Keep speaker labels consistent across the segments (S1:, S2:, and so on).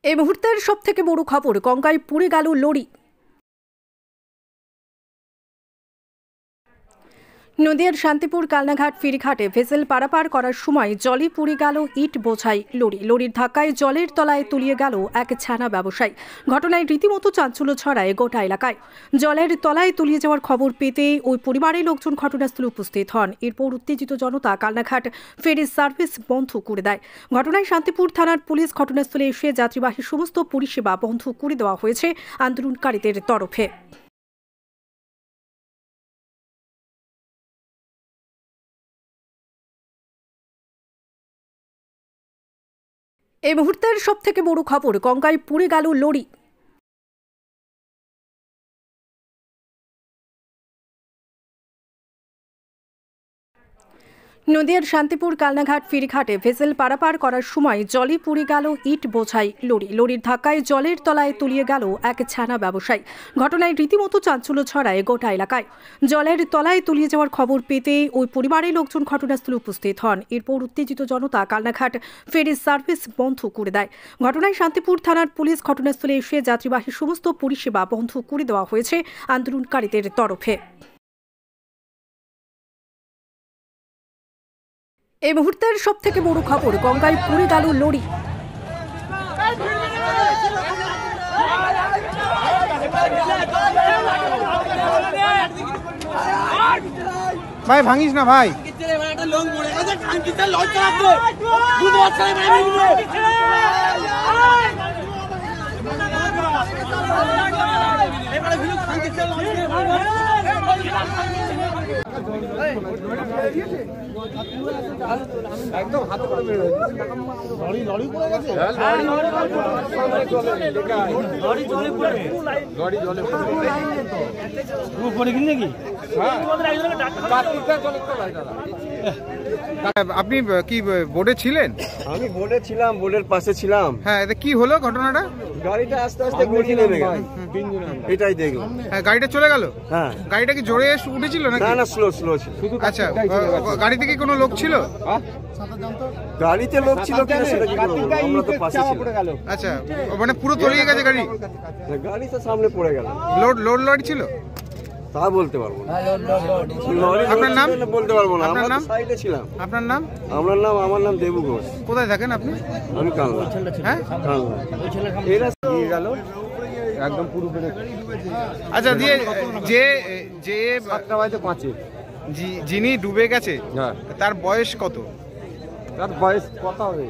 S1: এই মুহূর্তের সবথেকে বড় খবর, গঙ্গায় পুড়ে গেল লরি। নদিয়ার শান্তিপুর কালনাঘাট ফেরিঘাটে ভেসেল পারাপার করার সময় জলে পুড়ে গেল ইট বোঝাই লরি। লরির ধাক্কায় জলের তলায় তলিয়ে গেল এক ছানা ব্যবসায়ী। ঘটনায় রীতিমতো চাঞ্চল্য ছড়ায় গোটা এলাকায়। জলের তলায় তলিয়ে যাওয়ার খবর পেতে ওই পরিবারের লোকজন ঘটনাস্থলে উপস্থিত হন। এরপর উত্তেজিত জনতা কালনাঘাট ফেরির সার্ভিস বন্ধ করে দেয়। ঘটনায় শান্তিপুর থানার পুলিশ ঘটনাস্থলে এসে যাত্রীবাহী সমস্ত পরিষেবা বন্ধ করে দেওয়া হয়েছে আন্দোলনকারীদের তরফে। এই মুহূর্তের সবথেকে বড় খবর, গঙ্গায় পুড়ে গেল লরি। নদিয়ার শান্তিপুর কালনাঘাট ফেরিঘাটে ভেসেল পারাপার করার সময় জলে পুড়ে গেল ইট বোঝাই লরি। লরির ধাক্কায় জলের তলায় তলিয়ে গেল এক ছানা ব্যবসায়ী। ঘটনায় রীতিমতো চাঞ্চল্য ছড়ায় গোটা এলাকায়। জলের তলায় তলিয়ে যাওয়ার খবর পেতে ওই পরিবারের লোকজন ঘটনাস্থলে উপস্থিত হন। এরপর উত্তেজিত জনতা কালনাঘাট ফেরির সার্ভিস বন্ধ করে দেয়। ঘটনায় শান্তিপুর থানার পুলিশ ঘটনাস্থলে এসে যাত্রীবাহী সমস্ত পরিষেবা বন্ধ করে দেওয়া হয়েছে আন্দোলনকারীদের তরফে। এই মুহূর্তের সবথেকে বড় খবর, গঙ্গায় পুড়ে গেল লরি।
S2: ভাই ভাঙিস না ভাই। একদম হাতে করে বের হয়েছে। লরি লরি পড়ে গেছে। লরি জলে পড়ে। লরি জলে পড়ে। পুরো পড়ে গেল নাকি? হ্যাঁ। কাটিটা জলে তলায় দাদা। আপনি কি বোর্ডে ছিলেন?
S3: আমি বোর্ডে ছিলাম, বোর্ডের পাশে ছিলাম।
S2: হ্যাঁ, এটা কি হলো ঘটনাটা?
S3: গাড়িটা আস্তে আস্তে গড়িয়ে নেমে গেল। এটাই দেখলাম।
S2: হ্যাঁ, গাড়িটা চলে গেল।
S3: হ্যাঁ।
S2: গাড়িটা কি জোরে উঠেছিল নাকি?
S3: না না, স্লো স্লো ছিল।
S2: আচ্ছা, গাড়িতে কি কোনো লোক ছিল?
S3: গাড়িতে লোক ছিল কিনা সেটা কি বলবো, আমরা তো পাশে ছিলাম।
S2: আচ্ছা, মানে পুরো তলিয়ে গেছে গাড়ি?
S3: গাড়ি তো সামনে পড়ে গেল।
S2: লোড লরি ছিল?
S3: তা বলতে পারবো না।
S2: আপনার নাম?
S3: বলতে পারবো না, আমরা সাইডে ছিলাম।
S2: আপনার নাম?
S3: আমার নাম দেবু ঘোষ।
S2: কোথায় থাকেন আপনি?
S3: আমি কালনা।
S2: হ্যাঁ,
S3: কালনা। এরা দিয়ে গেল একদম পুরো বেড়ে।
S2: আচ্ছা, দিয়ে যে যে
S3: 7টা বাজে 5-এ
S2: যিনি ডুবে গেছে,
S3: হ্যাঁ,
S2: তার বয়স কত?
S3: তার বয়স কত হবে?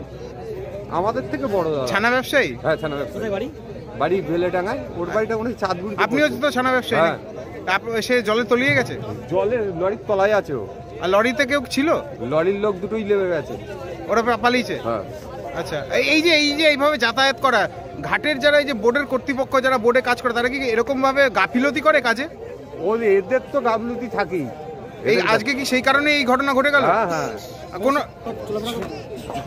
S3: আমাদের থেকে বড়।
S2: ছানা ব্যবসায়ী?
S3: হ্যাঁ, ছানা ব্যবসায়ী। বাড়ি বেলেডাঙ্গায়। ওর বাড়িটা মনে হয় চাঁদপুর।
S2: আপনিও তো ছানা ব্যবসায়ী?
S3: হ্যাঁ।
S2: তারপর সে জলে তলিয়ে গেছে?
S3: জলে লরির তলায় আছে ও।
S2: আর লরিতে কেউ ছিল?
S3: লরির লোক দুটোই লেবে গেছে।
S2: ওরা পালিয়েছে?
S3: হ্যাঁ।
S2: আচ্ছা, এই যে এইভাবে যাতায়াত করা, ঘাটের যারা এই যে বোর্ডের কর্তৃপক্ষ যারা বোর্ডে কাজ করে, তারা কি এরকম ভাবে গাফিলতি করে কাজে?
S3: এদের তো গাফিলতি থাকেই।
S2: এই আজকে কি সেই কারণে এই ঘটনা ঘটে গেল?
S3: হ্যাঁ হ্যাঁ,
S2: কোনো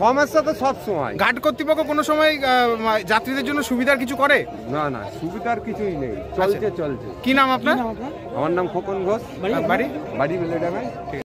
S3: সমস্যা তো সব সময়।
S2: ঘাট কর্তৃপক্ষ কোনো সময় যাত্রীদের জন্য সুবিধার কিছু করে?
S3: না না, সুবিধার কিছুই নেই, চলছে।
S2: কি নাম আপনার?
S3: আমার নাম খোকন ঘোষ।
S2: বাড়ি
S3: বেলেডাঙ্গায়।